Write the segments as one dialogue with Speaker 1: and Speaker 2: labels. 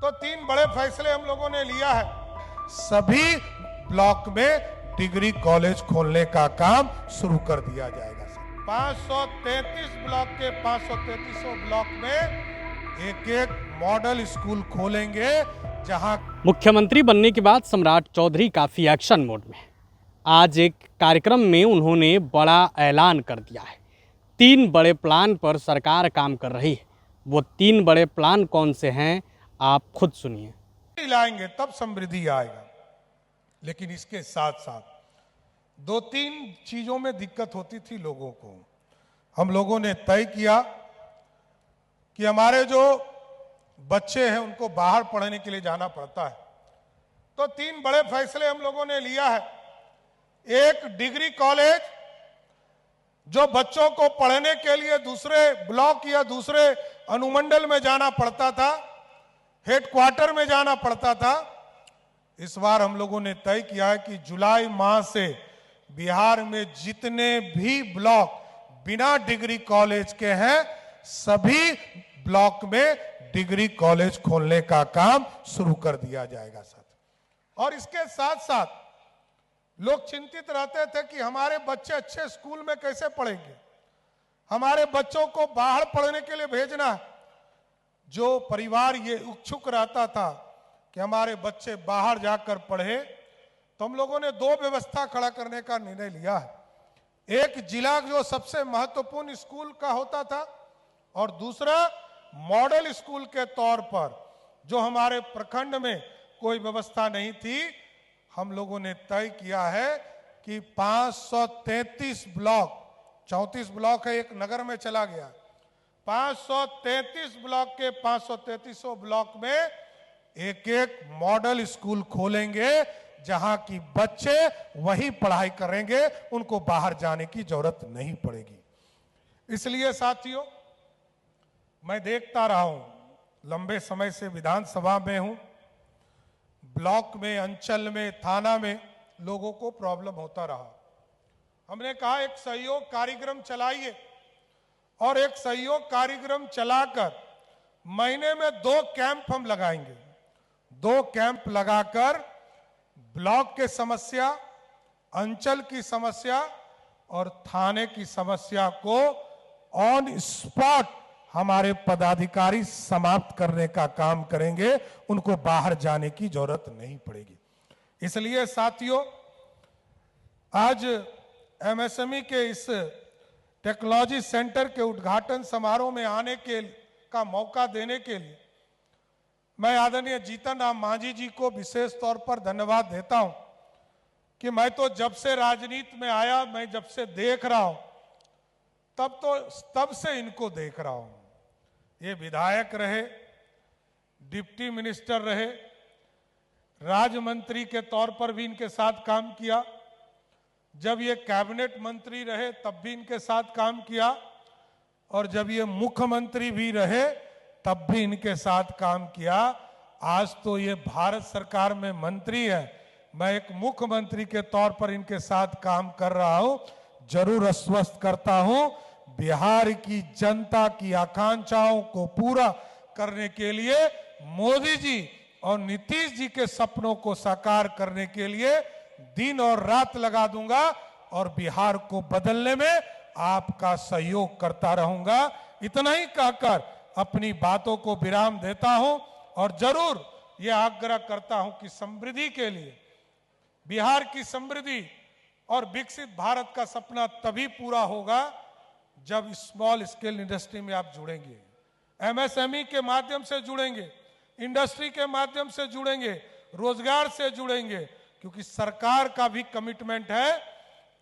Speaker 1: तो 3 बड़े फैसले हम लोगों ने लिया है। सभी ब्लॉक में डिग्री कॉलेज खोलने का काम शुरू कर दिया जाएगा। 533 ब्लॉक के 533 ब्लॉक में एक मॉडल स्कूल खोलेंगे, जहां
Speaker 2: मुख्यमंत्री बनने के बाद सम्राट चौधरी काफ़ी एक्शन मोड में है। आज एक कार्यक्रम में उन्होंने बड़ा ऐलान कर दिया है। 3 बड़े प्लान पर सरकार काम कर रही है। वो 3 बड़े प्लान कौन से हैं, आप खुद सुनिए।
Speaker 1: लाएंगे तब समृद्धि आएगा, लेकिन इसके साथ साथ 2-3 चीजों में दिक्कत होती थी लोगों को। हम लोगों ने तय किया कि हमारे जो बच्चे हैं उनको बाहर पढ़ने के लिए जाना पड़ता है, तो 3 बड़े फैसले हम लोगों ने लिया है। एक डिग्री कॉलेज जो बच्चों को पढ़ने के लिए दूसरे ब्लॉक या दूसरे अनुमंडल में जाना पड़ता था, हेडक्वार्टर में जाना पड़ता था, इस बार हम लोगों ने तय किया है कि जुलाई माह से बिहार में जितने भी ब्लॉक बिना डिग्री कॉलेज के हैं, सभी ब्लॉक में डिग्री कॉलेज खोलने का काम शुरू कर दिया जाएगा साथ। और इसके साथ साथ लोग चिंतित रहते थे कि हमारे बच्चे अच्छे स्कूल में कैसे पढ़ेंगे, हमारे बच्चों को बाहर पढ़ने के लिए भेजना है। जो परिवार ये इच्छुक रहता था कि हमारे बच्चे बाहर जाकर पढ़े, तो हम लोगों ने 2 व्यवस्था खड़ा करने का निर्णय लिया है। एक जिला जो सबसे महत्वपूर्ण स्कूल का होता था, और दूसरा मॉडल स्कूल के तौर पर जो हमारे प्रखंड में कोई व्यवस्था नहीं थी, हम लोगों ने तय किया है कि 533 ब्लॉक, 34 ब्लॉक है, एक नगर में चला गया, 533 ब्लॉक के 533 ब्लॉक में एक मॉडल स्कूल खोलेंगे, जहां की बच्चे वही पढ़ाई करेंगे, उनको बाहर जाने की जरूरत नहीं पड़ेगी। इसलिए साथियों, मैं देखता रहा हूं, लंबे समय से विधानसभा में हूं, ब्लॉक में, अंचल में, थाना में लोगों को प्रॉब्लम होता रहा। हमने कहा एक सहयोग कार्यक्रम चलाइए, और एक सहयोग कार्यक्रम चलाकर महीने में 2 कैंप हम लगाएंगे। 2 कैंप लगाकर ब्लॉक के समस्या, अंचल की समस्या और थाने की समस्या को ऑन स्पॉट हमारे पदाधिकारी समाप्त करने का काम करेंगे, उनको बाहर जाने की जरूरत नहीं पड़ेगी। इसलिए साथियों, आज एमएसएमई के इस टेक्नोलॉजी सेंटर के उद्घाटन समारोह में आने का मौका देने के लिए मैं आदरणीय जीतन राम मांझी जी को विशेष तौर पर धन्यवाद देता हूं कि मैं तो जब से राजनीति में आया, मैं जब से देख रहा हूं, तब से इनको देख रहा हूं। ये विधायक रहे, डिप्टी मिनिस्टर रहे, राज्य मंत्री के तौर पर भी इनके साथ काम किया, जब ये कैबिनेट मंत्री रहे तब भी इनके साथ काम किया, और जब ये मुख्यमंत्री भी रहे तब भी इनके साथ काम किया। आज तो ये भारत सरकार में मंत्री है, मैं एक मुख्यमंत्री के तौर पर इनके साथ काम कर रहा हूं। जरूर आश्वस्त करता हूं, बिहार की जनता की आकांक्षाओं को पूरा करने के लिए, मोदी जी और नीतीश जी के सपनों को साकार करने के लिए दिन और रात लगा दूंगा, और बिहार को बदलने में आपका सहयोग करता रहूंगा। इतना ही कहकर अपनी बातों को विराम देता हूं, और जरूर यह आग्रह करता हूं कि समृद्धि के लिए, बिहार की समृद्धि और विकसित भारत का सपना तभी पूरा होगा जब स्मॉल स्केल इंडस्ट्री में आप जुड़ेंगे, एमएसएमई के माध्यम से जुड़ेंगे, इंडस्ट्री के माध्यम से जुड़ेंगे, रोजगार से जुड़ेंगे, क्योंकि सरकार का भी कमिटमेंट है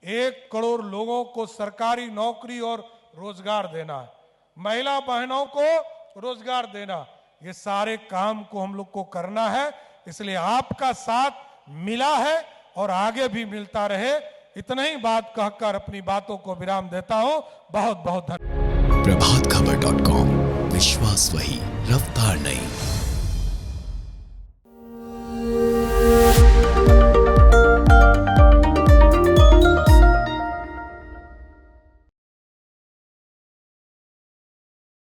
Speaker 1: 1 करोड़ लोगों को सरकारी नौकरी और रोजगार देना है, महिला बहनों को रोजगार देना। ये सारे काम को हम लोग को करना है, इसलिए आपका साथ मिला है और आगे भी मिलता रहे। इतना ही बात कहकर अपनी बातों को विराम देता हूं। बहुत बहुत धन्यवाद।
Speaker 3: प्रभातखबर.com, विश्वास वही, रफ्तार नहीं।